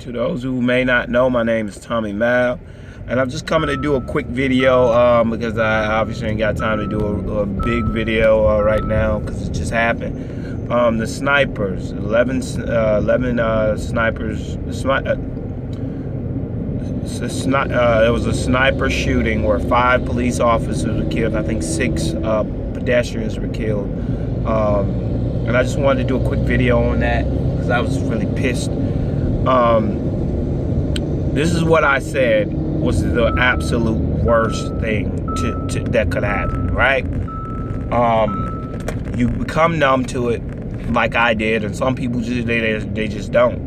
To those who may not know, my name is Tommy Mal, and I'm just coming to do a quick video because I obviously ain't got time to do a big video right now because it just happened. The snipers, 11 snipers. It was a sniper shooting where 5 police officers were killed. I think 6 pedestrians were killed. And I just wanted to do a quick video on that because I was really pissed. This is what I said was the absolute worst thing that could happen, right? You become numb to it like I did, and some people just they just don't.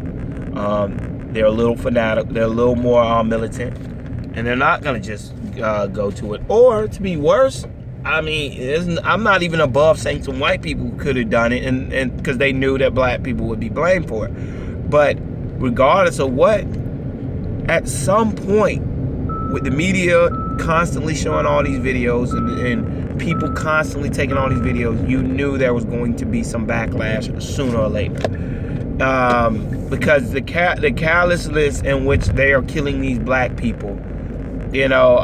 They're a little fanatic, they're a little more militant, and they're not gonna just go to it. Or to be worse, I mean, I'm not even above saying some white people could have done it, and because they knew that black people would be blamed for it. But regardless of what, at some point, with the media constantly showing all these videos and people constantly taking all these videos, you knew there was going to be some backlash sooner or later. Because the carelessness in which they are killing these black people, you know,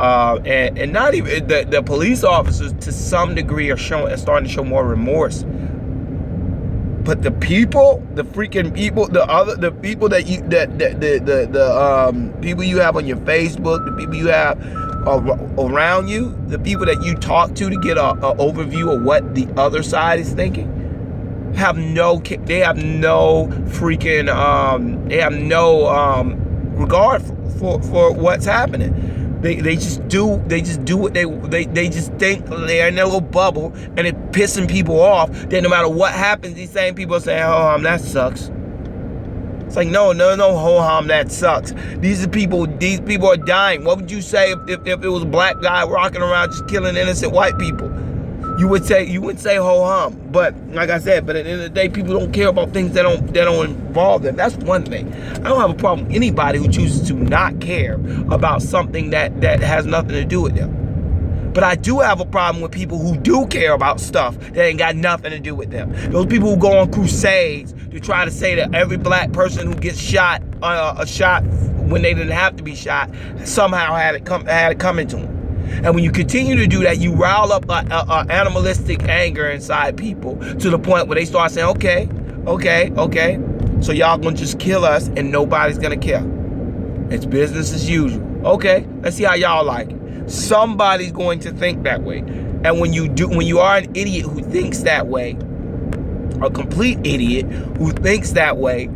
and not even the police officers to some degree are starting to show more remorse. But the people, the freaking people, the people that you people you have on your Facebook, the people you have around you, the people that you talk to get a overview of what the other side is thinking, they have no regard for what's happening. They just do what they just think they're in their little bubble, and it's pissing people off. Then no matter what happens, these same people are saying, "Oh, that sucks." It's like, no, ho-hum, that sucks. These people are dying. What would you say if it was a black guy rocking around just killing innocent white people? You wouldn't say ho-hum. But like I said, but at the end of the day, people don't care about things that don't involve them. That's one thing. I don't have a problem with anybody who chooses to not care about something that has nothing to do with them. But I do have a problem with people who do care about stuff that ain't got nothing to do with them. Those people who go on crusades to try to say that every black person who gets shot, shot when they didn't have to be shot, somehow had it coming to them. And when you continue to do that, you rile up animalistic anger inside people to the point where they start saying, okay, so y'all gonna just kill us and nobody's gonna care. It's business as usual. Okay, let's see how y'all like it. Somebody's going to think that way. And when you are an idiot who thinks that way, a complete idiot who thinks that way,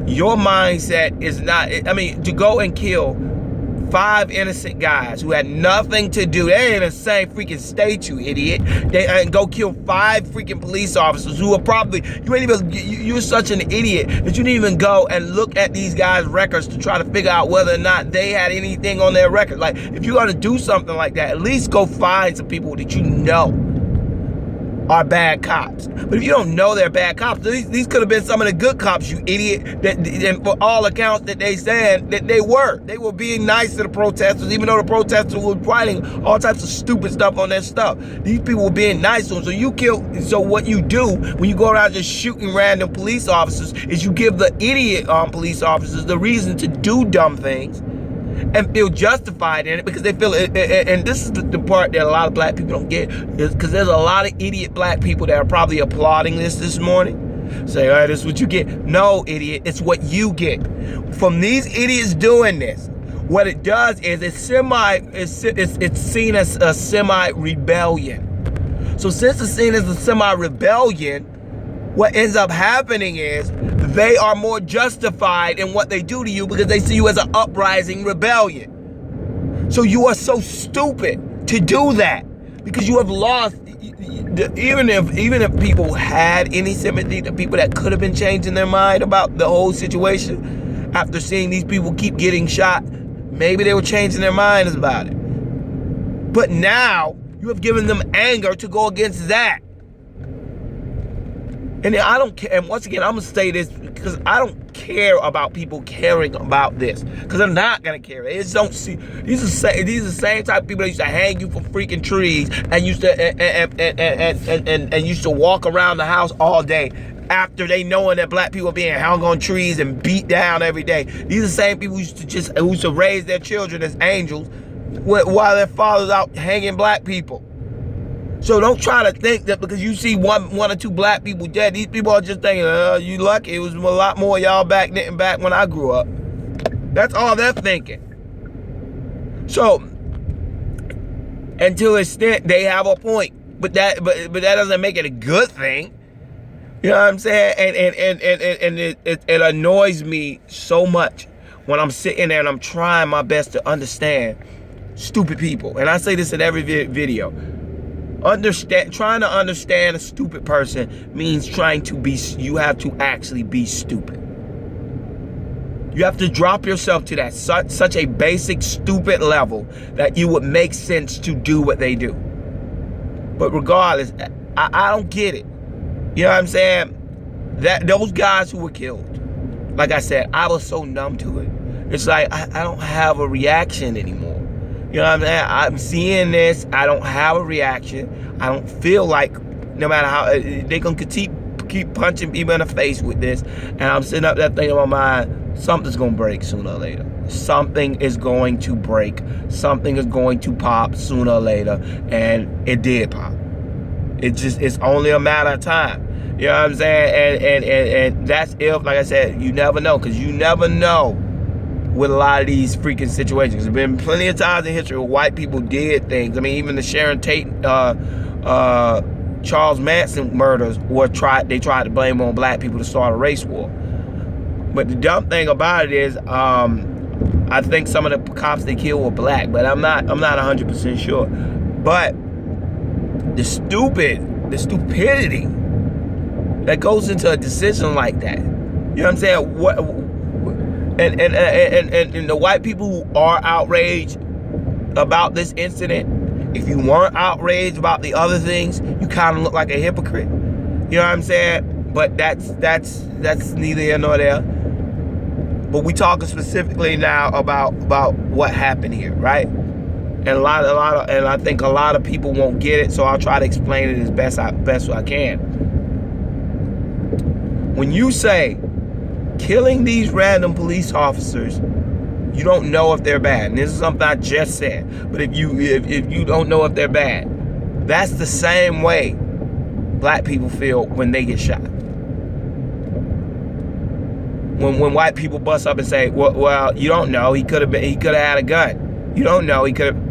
your mindset is not, to go and kill 5 innocent guys who had nothing to do. They ain't in the same freaking state, you idiot. And go kill 5 freaking police officers who are probably, you're such an idiot that you didn't even go and look at these guys' records to try to figure out whether or not they had anything on their record. Like, if you're gonna do something like that, at least go find some people that you know are bad cops. But if you don't know they're bad cops, these could have been some of the good cops, you idiot. And for all accounts that they said that they were being nice to the protesters, even though the protesters were writing all types of stupid stuff on their stuff. These people were being nice to them. So what you do when you go around just shooting random police officers is you give the idiot police officers the reason to do dumb things and feel justified in it because they feel it. And this is the part that a lot of black people don't get, is because there's a lot of idiot black people that are probably applauding this morning. Say, all right, this is what you get. No, idiot, it's what you get from these idiots doing this. What it does is it's seen as a semi-rebellion. So since it's seen as a semi-rebellion, what ends up happening is they are more justified in what they do to you because they see you as an uprising rebellion. So you are so stupid to do that because you have lost. Even if people had any sympathy, the people that could have been changing their mind about the whole situation after seeing these people keep getting shot, maybe they were changing their minds about it. But now you have given them anger to go against that. And I don't care. And once again, I'm gonna say this because I don't care about people caring about this because they're not gonna care. They just don't see. These are the same type of people that used to hang you for freaking trees and used to and used to walk around the house all day after they knowing that black people are being hung on trees and beat down every day. These are the same people who used to raise their children as angels while their fathers out hanging black people. So don't try to think that because you see one or two black people dead, these people are just thinking, you lucky. It was a lot more of y'all back when I grew up. That's all they're thinking. So, until an extent, they have a point. But that doesn't make it a good thing. You know what I'm saying? And it annoys me so much when I'm sitting there and I'm trying my best to understand stupid people. And I say this in every video. Trying to understand a stupid person means you have to actually be stupid. You have to drop yourself to that such a basic stupid level that you would make sense to do what they do. But regardless, I don't get it. You know what I'm saying? That those guys who were killed, like I said, I was so numb to it. It's like I don't have a reaction anymore. You know what I'm saying? I'm seeing this. I don't have a reaction. I don't feel like, no matter how they're gonna keep punching people in the face with this, and I'm sitting up there thinking in my mind, something's gonna break sooner or later. Something is going to break. Something is going to pop sooner or later, and it did pop. It's only a matter of time. You know what I'm saying? And that's if, like I said, you never know, because you never know with a lot of these freaking situations. There's been plenty of times in history where white people did things. I mean, even the Sharon Tate, Charles Manson murders they tried to blame on black people to start a race war. But the dumb thing about it is, I think some of the cops they killed were black, but I'm not 100% sure. But the stupidity that goes into a decision like that. You know what I'm saying? And the white people who are outraged about this incident, if you weren't outraged about the other things, you kind of look like a hypocrite. You know what I'm saying? But that's neither here nor there. But we talking specifically now about what happened here, right? And and I think a lot of people won't get it, so I'll try to explain it as best I can. When you say killing these random police officers, you don't know if they're bad. And this is something I just said. But if you don't know if they're bad, that's the same way black people feel when they get shot. When white people bust up and say, well, you don't know, he could have had a gun. You don't know, he could have.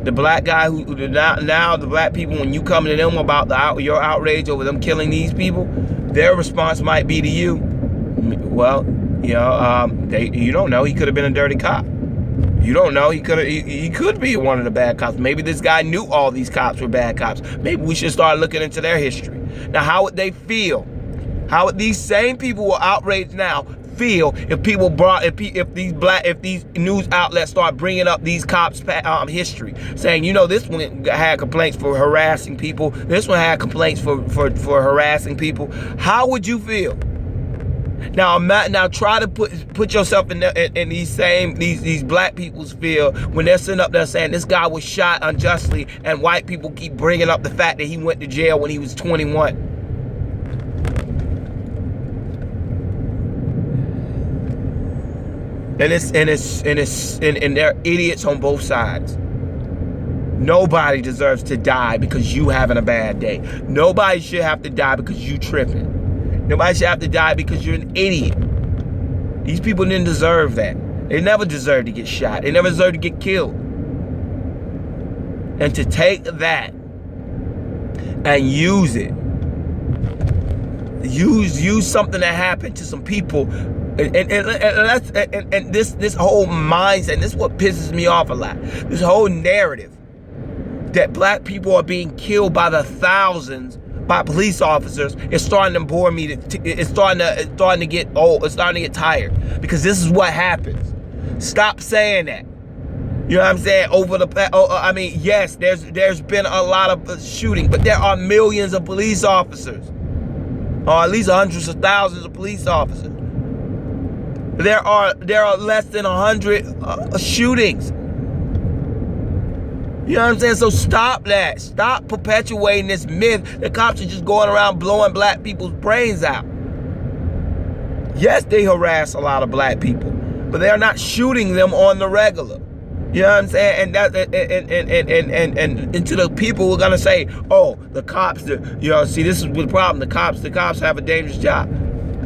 The black guy now the black people, when you come to them about your outrage over them killing these people, their response might be to you, well, you know, you don't know, he could have been a dirty cop. You don't know, he could be one of the bad cops. Maybe this guy knew all these cops were bad cops. Maybe we should start looking into their history. Now, how would they feel? How would these same people who are outraged now feel if if these news outlets start bringing up these cops' history, saying, you know, this one had complaints for harassing people, this one had complaints for harassing people? How would you feel? Now try to put yourself in these black people's feel when they're sitting up there saying this guy was shot unjustly, and white people keep bringing up the fact that he went to jail when he was 21. And they're idiots on both sides. Nobody deserves to die because you having a bad day. Nobody should have to die because you tripping. Nobody should have to die because you're an idiot. These people didn't deserve that. They never deserved to get shot. They never deserved to get killed. And to take that and use it, use something that happened to some people. And this whole mindset, and this is what pisses me off a lot. This whole narrative that black people are being killed by the thousands by police officers is starting to bore me. It's starting to get old. It's starting to get tired, because this is what happens. Stop saying that. You know what I'm saying? I mean, yes, there's been a lot of shooting, but there are millions of police officers, or at least hundreds of thousands of police officers. There are less than 100 shootings. You know what I'm saying? So stop that. Stop perpetuating this myth that cops are just going around blowing black people's brains out. Yes, they harass a lot of black people, but they are not shooting them on the regular. You know what I'm saying? And that and to the people who are gonna say, oh, the cops, see, this is the problem. The cops have a dangerous job.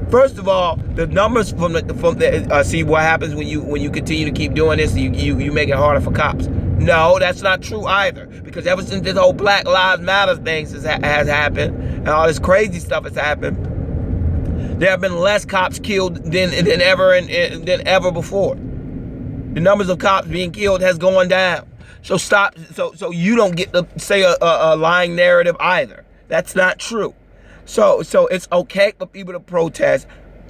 First of all, the numbers from the see what happens when you continue to keep doing this. You make it harder for cops. No, that's not true either. Because ever since this whole Black Lives Matter thing has happened, and all this crazy stuff has happened, there have been less cops killed than ever before. The numbers of cops being killed has gone down. So stop. So you don't get to say a lying narrative either. That's not true. So it's okay for people to protest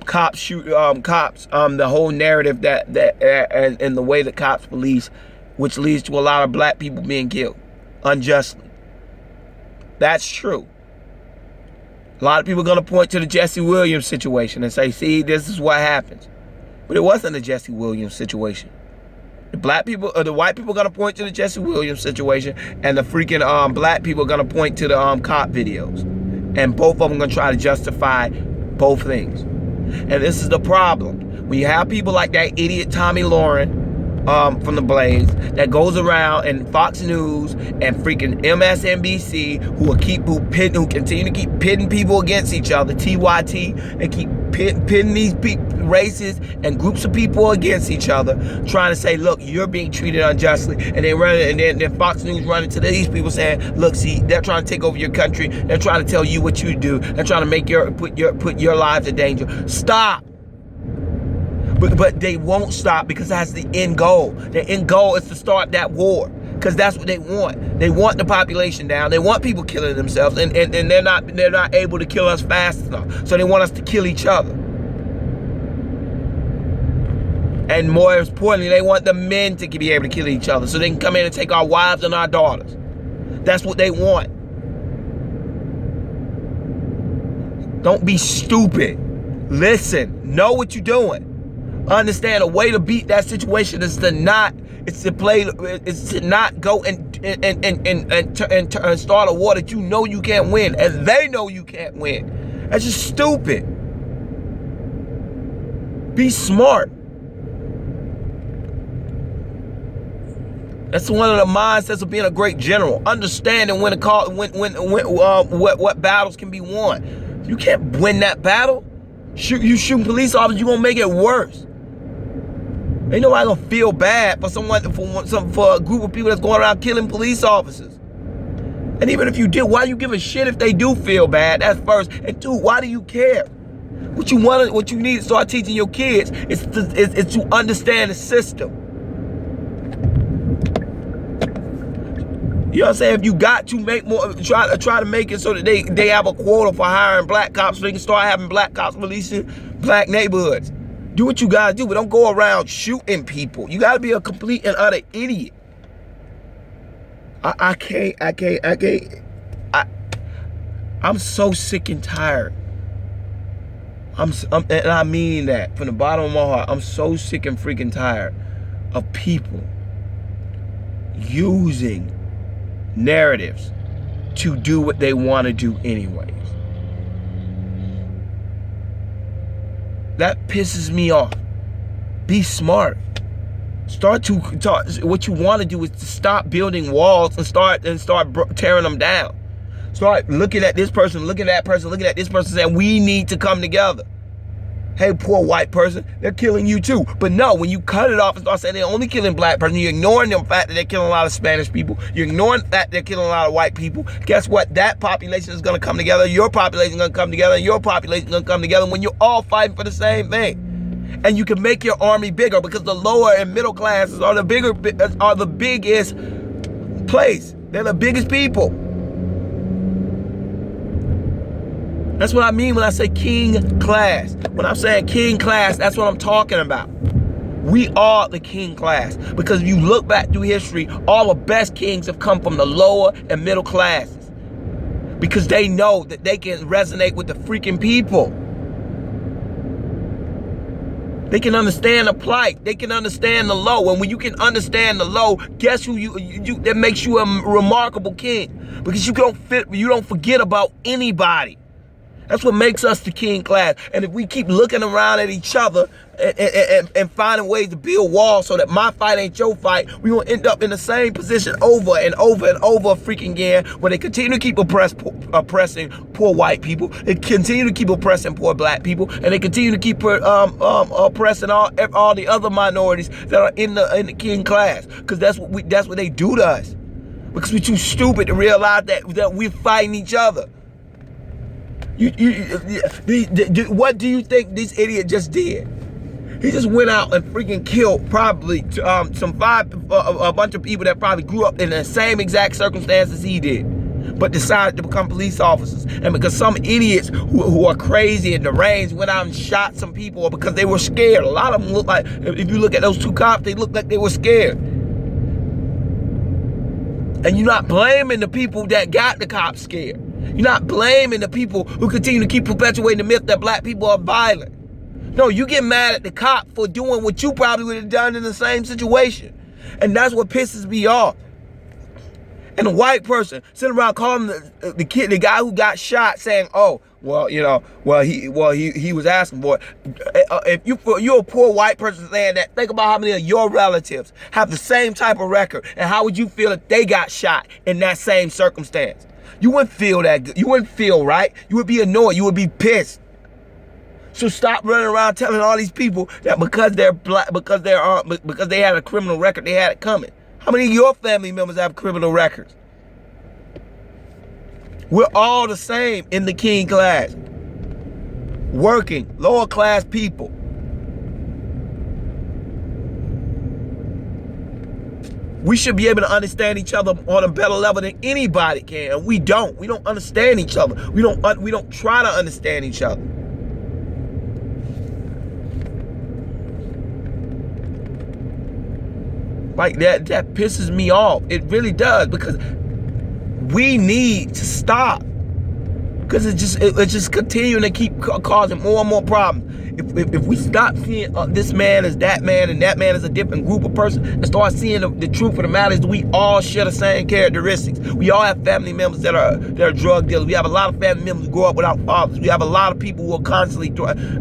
cops shoot cops the whole narrative that and the way that cops police, which leads to a lot of black people being killed unjustly. That's true. A lot of people are going to point to the Jesse Williams situation and say, see, this is what happens. But it wasn't a Jesse Williams situation. The black people or the white people are going to point to the Jesse Williams situation, and the freaking black people are going to point to the cop videos. And both of them are going to try to justify both things. And this is the problem. When you have people like that idiot Tommy Lauren from the Blaze that goes around and Fox News and freaking MSNBC who continue to keep pitting people against each other, TYT, and keep pitting these races and groups of people against each other, trying to say, look, you're being treated unjustly, and then Fox News running to these people saying, look, see, they're trying to take over your country, they're trying to tell you what you do, they're trying to make put your lives in danger. Stop. But they won't stop because that's the end goal. The end goal is to start that war, because that's what they want. They want the population down. They want people killing themselves, and they're not able to kill us fast enough. So they want us to kill each other. And more importantly, they want the men to be able to kill each other so they can come in and take our wives and our daughters. That's what they want. Don't be stupid. Listen. Know what you're doing. Understand a way to beat that situation is to not go and start a war that you know you can't win, and they know you can't win. That's just stupid. Be smart. That's one of the mindsets of being a great general. Understanding when what battles can be won. You can't win that battle. You shooting police officers, you're gonna make it worse. Ain't nobody gonna feel bad for for a group of people that's going around killing police officers. And even if you did, why you give a shit if they do feel bad? That's first. And two, why do you care? What you need to start teaching your kids is to understand the system. You know what I'm saying? If you got to make more, try to make it so that they have a quota for hiring black cops, so they can start having black cops policing black neighborhoods. Do what you gotta do, but don't go around shooting people. You gotta be a complete and utter idiot. I can't. I'm so sick and tired. And I mean that from the bottom of my heart. I'm so sick and freaking tired of people using narratives to do what they want to do anyways. That pisses me off. Be smart. Start to talk. What you want to do is to stop building walls and start tearing them down. Start looking at this person, looking at that person, looking at this person, saying we need to come together. Hey, poor white person, they're killing you too. But no, when you cut it off and start saying they're only killing black person, you're ignoring the fact that they're killing a lot of Spanish people. You're ignoring the fact they're killing a lot of white people. Guess what? That population is going to come together. Your population is going to come together. And your population is going to come together when you're all fighting for the same thing. And you can make your army bigger because the lower and middle classes are the biggest place. They're the biggest people. That's what I mean when I say king class. When I'm saying king class, that's what I'm talking about. We are the king class. Because if you look back through history, all the best kings have come from the lower and middle classes. Because they know that they can resonate with the freaking people. They can understand the plight. They can understand the low. And when you can understand the low, guess who that makes you a remarkable king. Because you don't forget about anybody. That's what makes us the king class. And if we keep looking around at each other and finding ways to build walls so that my fight ain't your fight, we gonna end up in the same position over and over and over freaking again, where they continue to keep oppressing poor white people, they continue to keep oppressing poor black people, and they continue to keep oppressing all the other minorities that are in the king class. Because that's what they do to us. Because we're too stupid to realize that we're fighting each other. What do you think this idiot just did? He just went out and freaking killed probably a bunch of people that probably grew up in the same exact circumstances he did, but decided to become police officers. And because some idiots who are crazy and deranged went out and shot some people, or because they were scared. A lot of them look like, if you look at those two cops, they look like they were scared. And you're not blaming the people that got the cops scared. You're not blaming the people who continue to keep perpetuating the myth that black people are violent. No, you get mad at the cop for doing what you probably would have done in the same situation. And that's what pisses me off. And a white person sitting around calling the guy who got shot, saying, "Oh, well, he was asking for it." If you're a poor white person saying that, think about how many of your relatives have the same type of record, and how would you feel if they got shot in that same circumstance? You wouldn't feel that good. You wouldn't feel right. You would be annoyed. You would be pissed. So stop running around telling all these people that because they're black, because they had a criminal record, they had it coming. How many of your family members have criminal records? We're all the same in the king class. Working, lower class people. We should be able to understand each other on a better level than anybody can. And we don't. We don't understand each other. We don't try to understand each other. Like that pisses me off. It really does, because we need to stop. Because it's just continuing to keep causing more and more problems. If we stop seeing this man as that man and that man as a different group of person, and start seeing the truth of the matter is that we all share the same characteristics. We all have family members that are drug dealers. We have a lot of family members who grow up without fathers. We have a lot of people who are constantly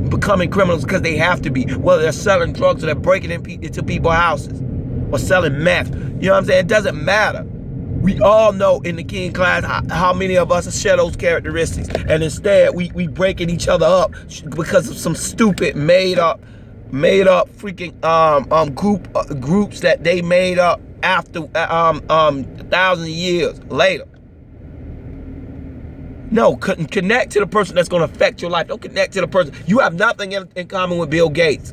becoming criminals because they have to be, whether they're selling drugs or they're breaking into people's houses or selling meth. You know what I'm saying? It doesn't matter. We all know in the king class how many of us share those characteristics, and instead we breaking each other up because of some stupid made up freaking groups that they made up after 1,000 years later. No, connect to the person that's going to affect your life. Don't connect to the person. You have nothing in common with Bill Gates.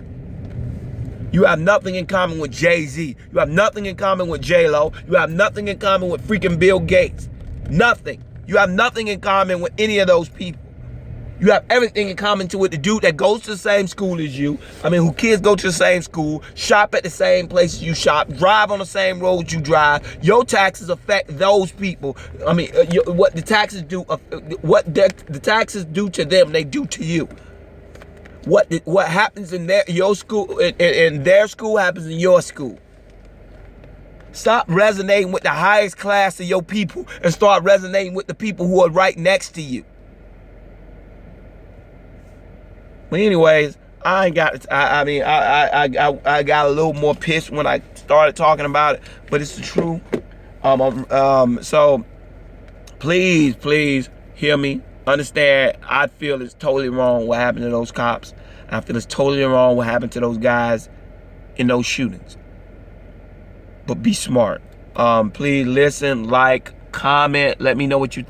You have nothing in common with Jay-Z. You have nothing in common with J-Lo. You have nothing in common with freaking Bill Gates. Nothing. You have nothing in common with any of those people. You have everything in common with the dude that goes to the same school as you. I mean, who kids go to the same school, shop at the same places you shop, drive on the same roads you drive. Your taxes affect those people. I mean, what the taxes do, the taxes do to them, they do to you. What happens in your school, in their school, happens in your school. Stop resonating with the highest class of your people and start resonating with the people who are right next to you. But anyways, I got a little more pissed when I started talking about it, but it's the truth. So please hear me. Understand, I feel it's totally wrong what happened to those cops. I feel it's totally wrong what happened to those guys in those shootings. But be smart. Please listen, like, comment, let me know what you think.